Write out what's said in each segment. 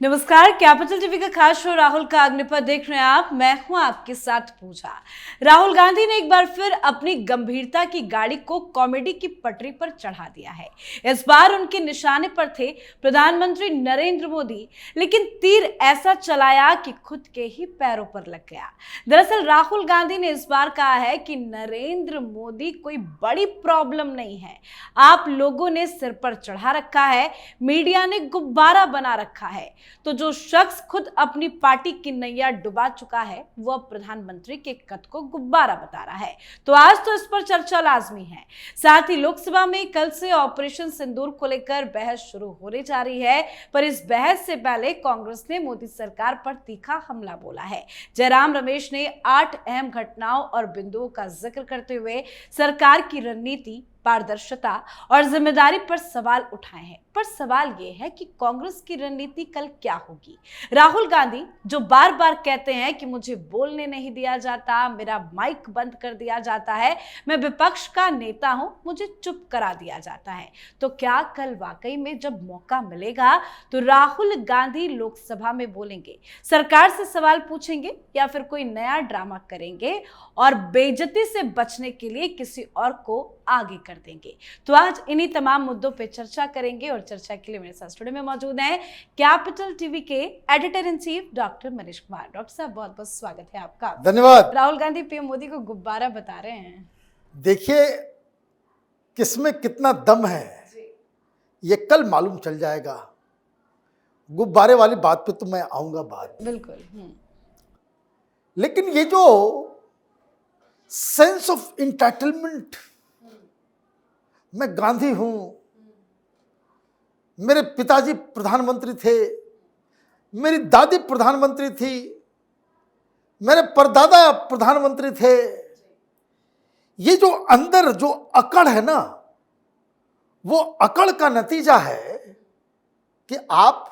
नमस्कार, capital TV का खास शो राहुल का अग्निपथ देख रहे हैं आप। मैं हूं आपके साथ पूजा। राहुल गांधी ने एक बार फिर अपनी गंभीरता की गाड़ी को कॉमेडी की पटरी पर चढ़ा दिया है। इस बार उनके निशाने पर थे प्रधानमंत्री नरेंद्र मोदी, लेकिन तीर ऐसा चलाया कि खुद के ही पैरों पर लग गया। दरअसल राहुल गांधी ने इस बार कहा है कि नरेंद्र मोदी कोई बड़ी प्रॉब्लम नहीं है, आप लोगों ने सिर पर चढ़ा रखा है, मीडिया ने गुब्बारा बना रखा है। तो जो शख्स खुद अपनी पार्टी की नैया डुबा चुका है वो अब प्रधानमंत्री के कद को गुब्बारा बता रहा है। तो आज तो इस पर चर्चा लाजमी है। साथ ही लोकसभा में कल से ऑपरेशन सिंदूर को लेकर बहस शुरू होने जा रही है, पर इस बहस से पहले कांग्रेस ने मोदी सरकार पर तीखा हमला बोला है। जयराम रमेश ने 8 अहम घटनाओं और बिंदुओं का जिक्र करते हुए सरकार की रणनीति, पारदर्शिता और जिम्मेदारी पर सवाल उठाए हैं। पर सवाल यह है कि कांग्रेस की रणनीति कल क्या होगी। राहुल गांधी जो बार बार कहते हैं कि मुझे बोलने नहीं दिया जाता, मेरा माइक बंद कर दिया जाता है, मैं विपक्ष का नेता हूं, मुझे चुप करा दिया जाता है, तो क्या कल वाकई में जब मौका मिलेगा तो राहुल गांधी लोकसभा में बोलेंगे, सरकार से सवाल पूछेंगे, या फिर कोई नया ड्रामा करेंगे और बेइज्जती से बचने के लिए किसी और को आगे कर देंगे। तो आज इन्हीं तमाम मुद्दों पे चर्चा करेंगे और चर्चा के लिए मेरे साथ स्टूडियो में मौजूद हैं कैपिटल टीवी के editor in chief doctor Manish Kumar. Doctor साहब, बहुत बहुत स्वागत है आपका। धन्यवाद। राहुल गांधी पीएम मोदी को गुब्बारा बता रहे हैं। देखिए, किसमें कितना दम है ये कल मालूम चल जाएगा। गुब्बारे वाली बात पे तो मैं आऊंगा बाद। बिल्कुल। लेकिन ये जो सेंस ऑफ इंटाइटलमेंट, मैं गांधी हूं, मेरे पिताजी प्रधानमंत्री थे, मेरी दादी प्रधानमंत्री थी, मेरे परदादा प्रधानमंत्री थे, ये जो अंदर जो अकड़ है ना, वो अकड़ का नतीजा है कि आप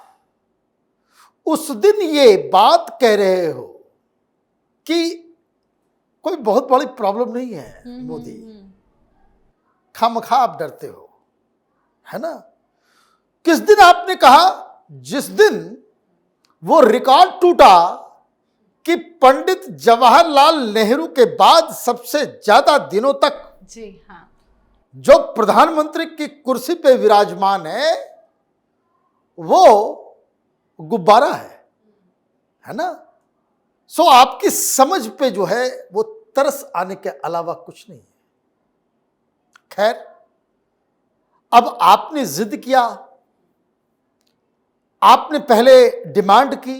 उस दिन ये बात कह रहे हो कि कोई बहुत बड़ी प्रॉब्लम नहीं है मोदी, खामखा आप डरते हो, है ना। किस दिन आपने कहा? जिस दिन वो रिकॉर्ड टूटा कि पंडित जवाहरलाल नेहरू के बाद सबसे ज्यादा दिनों तक जी हाँ, जो प्रधानमंत्री की कुर्सी पे विराजमान है वो गुब्बारा है ना। सो आपकी समझ पे जो है वो तरस आने के अलावा कुछ नहीं है। खैर, अब आपने जिद किया, आपने पहले डिमांड की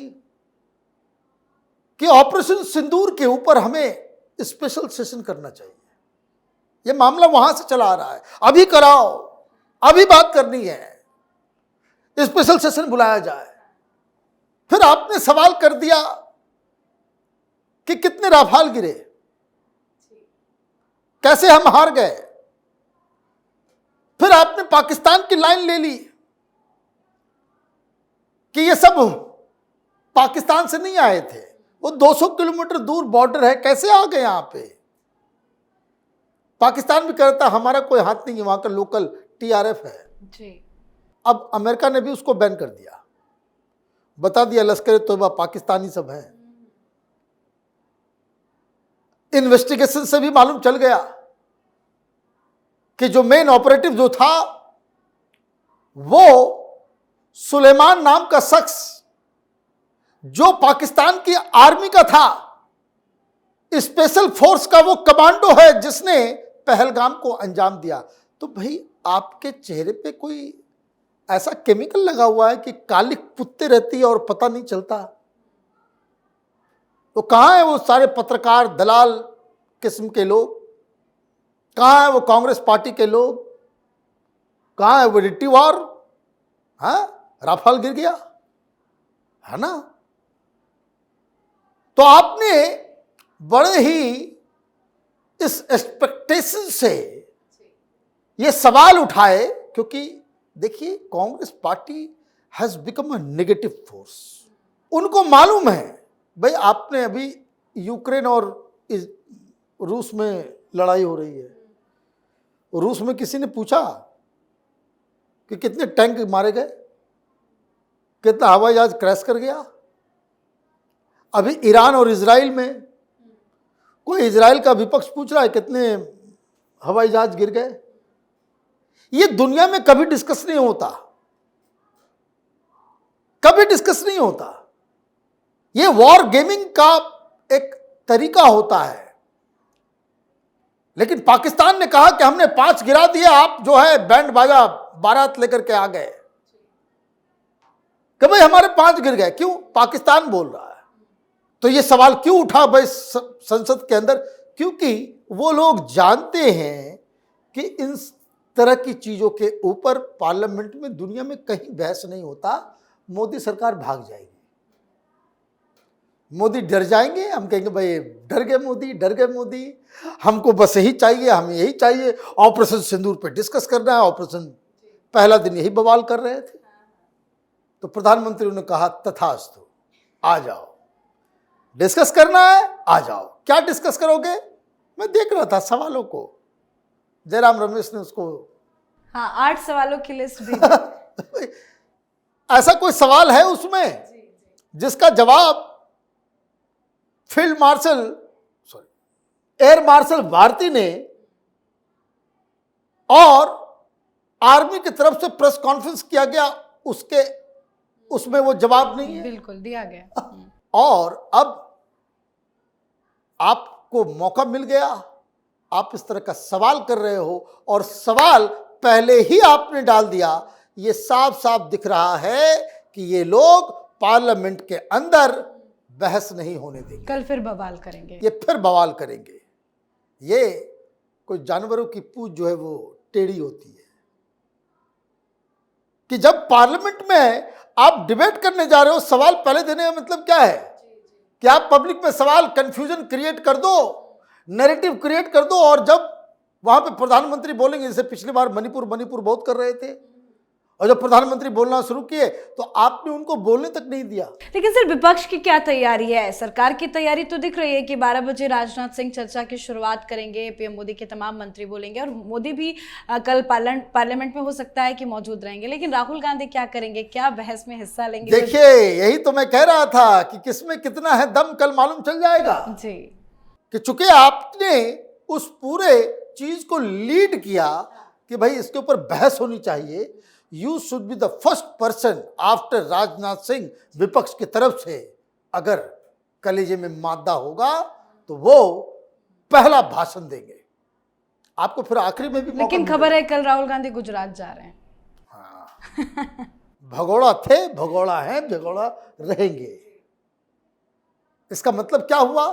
कि ऑपरेशन सिंदूर के ऊपर हमें स्पेशल सेशन करना चाहिए। यह मामला वहां से चला आ रहा है, अभी कराओ, अभी बात करनी है, स्पेशल सेशन बुलाया जाए। फिर आपने सवाल कर दिया कि कितने राफाल गिरे, कैसे हम हार गए। फिर आपने पाकिस्तान की लाइन ले ली कि ये सब पाकिस्तान से नहीं आए थे, वो 200 किलोमीटर दूर बॉर्डर है, कैसे आ गए यहां पे। पाकिस्तान भी कहता हमारा कोई हाथ नहीं है, वहां का लोकल टीआरएफ है जी। अब अमेरिका ने भी उसको बैन कर दिया, बता दिया लश्कर तोयबा पाकिस्तानी सब है। इन्वेस्टिगेशन से भी मालूम चल गया कि जो मेन ऑपरेटिव जो था वो सुलेमान नाम का शख्स जो पाकिस्तान की आर्मी का था, स्पेशल फोर्स का वो कमांडो है जिसने पहलगाम को अंजाम दिया। तो भाई आपके चेहरे पे कोई ऐसा केमिकल लगा हुआ है कि काली पुत्ते रहती है और पता नहीं चलता। तो कहां है वो सारे पत्रकार, दलाल किस्म के लोग? कहां है वो कांग्रेस पार्टी के लोग? कहां है वो रिट्टी वार? राफाल गिर गया है ना। तो आपने बड़े ही इस एक्सपेक्टेशन से ये सवाल उठाए, क्योंकि देखिए Congress party has become a negative force. उनको मालूम है भाई आपने अभी यूक्रेन और रूस में लड़ाई हो रही है, रूस में किसी ने पूछा कि कितने टैंक मारे गए, कितना हवाई जहाज क्रैश कर गया। अभी ईरान और इजराइल में कोई इजराइल का विपक्ष पूछ रहा है कितने हवाई जहाज गिर गए। ये दुनिया में कभी डिस्कस नहीं होता, कभी डिस्कस नहीं होता। ये वॉर गेमिंग का एक तरीका होता है। लेकिन पाकिस्तान ने कहा कि हमने 5 गिरा दिया, आप जो है बैंड बाजा बारात लेकर के आ गए कि भाई हमारे 5 गिर गए। क्यों? पाकिस्तान बोल रहा है। तो ये सवाल क्यों उठा भाई संसद के अंदर? क्योंकि वो लोग जानते हैं कि इन तरह की चीजों के ऊपर पार्लियामेंट में दुनिया में कहीं बहस नहीं होता। मोदी सरकार भाग जाएगी, मोदी डर जाएंगे। हम कहेंगे भाई डर गए मोदी, डर गए मोदी, हमको बस यही चाहिए, हमें यही चाहिए। ऑपरेशन सिंदूर पे डिस्कस करना है। ऑपरेशन पहला दिन यही बवाल कर रहे थे। तो प्रधानमंत्री ने कहा तथास्तु, आ जाओ, डिस्कस करना है, आ जाओ। क्या डिस्कस करोगे? मैं देख रहा था सवालों को, जयराम रमेश ने उसको, हाँ, 8 सवालों की लिस्ट भी ऐसा कोई सवाल है उसमें जिसका जवाब field marshal air marshal Bharti ने और आर्मी की तरफ से प्रेस कॉन्फ्रेंस किया गया, उसमें वो जवाब नहीं है। बिल्कुल दिया गया। और अब आपको मौका मिल गया, आप इस तरह का सवाल कर रहे हो और सवाल पहले ही आपने डाल दिया। ये साफ साफ दिख रहा है कि ये लोग पार्लियामेंट के अंदर बहस नहीं होने देंगे। कल फिर बवाल करेंगे, ये फिर बवाल करेंगे। ये कोई जानवरों की पूंछ जो है वो टेढ़ी होती है कि जब पार्लियामेंट में आप डिबेट करने जा रहे हो, सवाल पहले देने का मतलब क्या है कि आप पब्लिक में सवाल कंफ्यूजन क्रिएट कर दो, नैरेटिव क्रिएट कर दो। और जब वहां पे प्रधानमंत्री बोलेंगे, जैसे पिछली बार मणिपुर बहुत कर रहे थे, और जब प्रधानमंत्री बोलना शुरू किए तो आपने उनको बोलने तक नहीं दिया। लेकिन सर विपक्ष की क्या तैयारी है? सरकार की तैयारी तो दिख रही है कि 12 बजे राजनाथ सिंह चर्चा की शुरुआत करेंगे, पीएम मोदी के तमाम मंत्री बोलेंगे और मोदी भी कल पार्लियामेंट में हो सकता है कि मौजूद रहेंगे। लेकिन राहुल गांधी क्या करेंगे? क्या बहस में हिस्सा लेंगे? देखिए, यही तो मैं कह रहा था कि किसमें कितना है दम, कल मालूम चल जाएगा जी। कि चूंकि आपने उस पूरे चीज को लीड किया कि भाई इसके ऊपर बहस होनी चाहिए। You should be the first person after Rajnath Singh विपक्ष की तरफ से, अगर कलेजे में मादा होगा तो वो पहला भाषण देंगे। आपको फिर आखिरी में भी मौका लेकिन खबर है कल राहुल गांधी गुजरात जा रहे हैं। हाँ। भगोड़ा थे, भगोड़ा हैं, भगोड़ा रहेंगे। इसका मतलब क्या हुआ?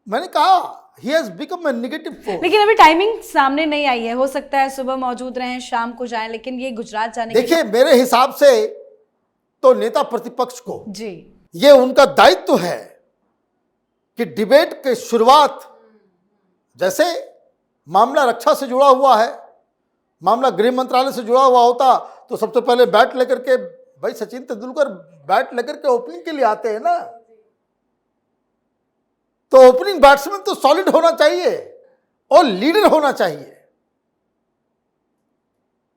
मैंने कहा he has become a negative force। लेकिन अभी टाइमिंग सामने नहीं आई है। हो सकता है सुबह मौजूद रहें, शाम को जाएं, लेकिन ये गुजरात जाने देखिए, मेरे हिसाब से तो नेता प्रतिपक्ष को जी ये उनका दायित्व है कि डिबेट की शुरुआत, जैसे मामला रक्षा से जुड़ा हुआ है, मामला गृह मंत्रालय से जुड़ा हुआ होता तो सबसे पहले बैट लेकर के, भाई सचिन तेंदुलकर बैट लेकर के ओपनिंग के लिए आते हैं ना, तो ओपनिंग बैट्समैन तो सॉलिड होना चाहिए और लीडर होना चाहिए।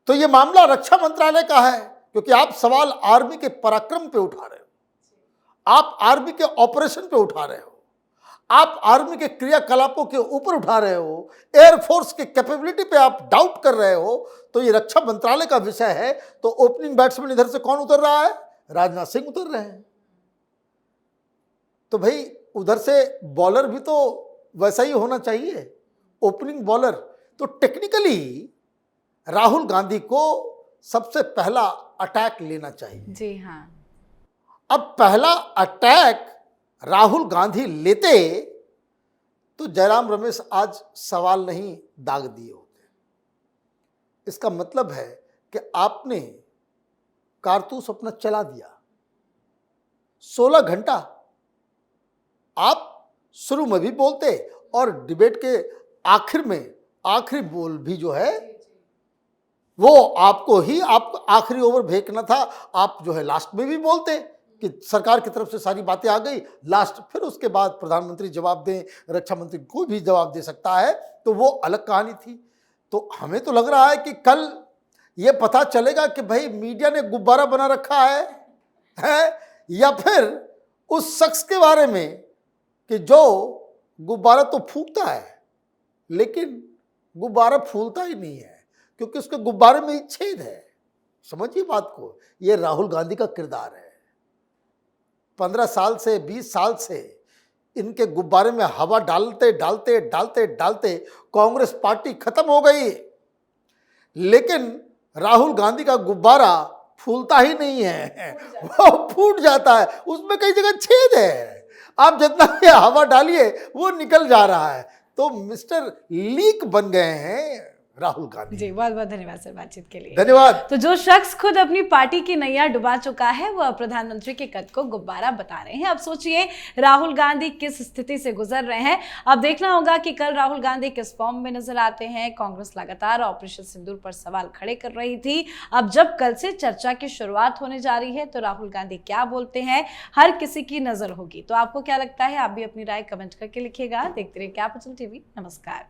तो ये मामला रक्षा मंत्रालय का है, क्योंकि आप सवाल आर्मी के पराक्रम पे उठा रहे हो, आप आर्मी के ऑपरेशन पे उठा रहे हो, आप आर्मी के क्रियाकलापों के ऊपर उठा रहे हो, एयरफोर्स की कैपेबिलिटी पे आप डाउट कर रहे हो। तो ये रक्षा मंत्रालय का विषय है। तो ओपनिंग बैट्समैन इधर से कौन उतर रहा है? राजनाथ सिंह उतर रहे हैं। तो भाई उधर से बॉलर भी तो वैसा ही होना चाहिए, ओपनिंग बॉलर। तो टेक्निकली राहुल गांधी को सबसे पहला अटैक लेना चाहिए। जी हाँ। अब पहला अटैक राहुल गांधी लेते तो जयराम रमेश आज सवाल नहीं दाग दिए होते। इसका मतलब है कि आपने कारतूस अपना चला दिया। 16 घंटा आप शुरू में भी बोलते और डिबेट के आखिर में आखिरी बोल भी जो है वो आपको ही, आप आखिरी ओवर फेंकना था। आप जो है लास्ट में भी बोलते कि सरकार की तरफ से सारी बातें आ गई, लास्ट फिर उसके बाद प्रधानमंत्री जवाब दें, रक्षा मंत्री कोई भी जवाब दे सकता है, तो वो अलग कहानी थी। तो हमें तो लग रहा है कि कल ये पता चलेगा कि भाई मीडिया ने गुब्बारा बना रखा है या फिर उस शख्स के बारे में कि जो गुब्बारा तो फूंकता है लेकिन गुब्बारा फूलता ही नहीं है क्योंकि उसके गुब्बारे में ही छेद है। समझिए बात को, ये राहुल गांधी का किरदार है। 15 साल से 20 साल से इनके गुब्बारे में हवा डालते डालते डालते डालते कांग्रेस पार्टी खत्म हो गई, लेकिन राहुल गांधी का गुब्बारा फूलता ही नहीं है, वो फूट जाता है, उसमें कई जगह छेद है। आप जितना भी हवा डालिए वो निकल जा रहा है। तो मिस्टर लीक बन गए हैं राहुल गांधी। जी, बहुत बहुत धन्यवाद सर बातचीत के लिए। धन्यवाद। तो जो शख्स खुद अपनी पार्टी की नैया डुबा चुका है वो अब प्रधानमंत्री के कद को गुब्बारा बता रहे हैं। अब सोचिए राहुल गांधी किस स्थिति से गुजर रहे हैं। अब देखना होगा कि कल राहुल गांधी किस फॉर्म में नजर आते हैं। कांग्रेस लगातार ऑपरेशन सिंदूर पर सवाल खड़े कर रही थी। अब जब कल से चर्चा की शुरुआत होने जा रही है तो राहुल गांधी क्या बोलते हैं हर किसी की नजर होगी। तो आपको क्या लगता है, आप भी अपनी राय कमेंट करके लिखिएगा। देखते रहिए कैपिटल टीवी। नमस्कार।